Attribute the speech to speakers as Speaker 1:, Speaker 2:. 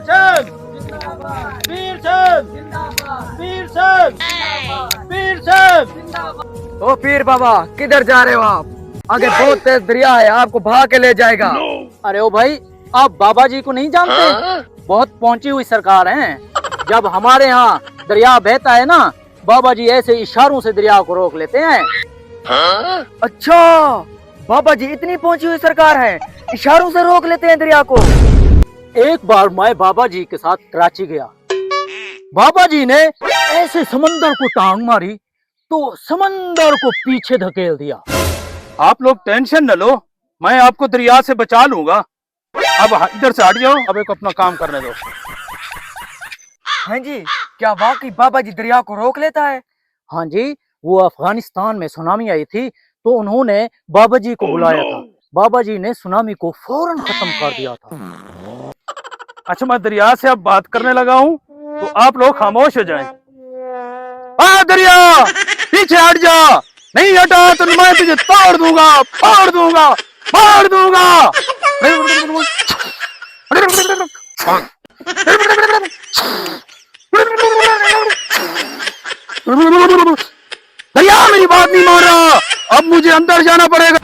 Speaker 1: सिंह वीर सिंह वीर सिंह वीर सिंह।
Speaker 2: ओ पीर बाबा, किधर जा रहे हो आप? आगे बहुत तेज दरिया है, आपको भाग के ले जाएगा।
Speaker 1: अरे ओ भाई, आप बाबा जी को नहीं जानते? बहुत पहुंची हुई सरकार हैं। जब हमारे यहाँ दरिया बहता है ना, बाबा जी ऐसे इशारों से दरिया को रोक लेते हैं।
Speaker 2: अच्छा, बाबा जी इतनी पहुंची हुई सरकार है, इशारों से रोक लेते हैं दरिया को।
Speaker 1: एक बार मैं बाबा जी के साथ कराची गया। बाबा जी ने ऐसे समंदर को टांग मारी तो समंदर को पीछे धकेल दिया।
Speaker 3: आप लोग टेंशन न लो, मैं आपको दरिया से बचा लूंगा। अब इधर से हट जाओ, अब एक अपना काम करने दो।
Speaker 2: हाँ जी, क्या वाकई बाबा जी दरिया को रोक लेता है?
Speaker 1: हाँ जी, वो अफगानिस्तान में सुनामी आई थी तो उन्होंने बाबा जी को बुलाया था। बाबा जी ने सुनामी को फौरन खत्म कर दिया था।
Speaker 3: अच्छा, मैं दरिया से अब बात करने लगा हूँ तो आप लोग खामोश हो जाएं। दरिया पीछे हट जा, नहीं हटा तो मैं तुझे तोड़ दूंगा, फोड़ दूंगा, फोड़ दूंगा। दरिया मेरी बात नहीं मान रहा, अब मुझे अंदर जाना पड़ेगा।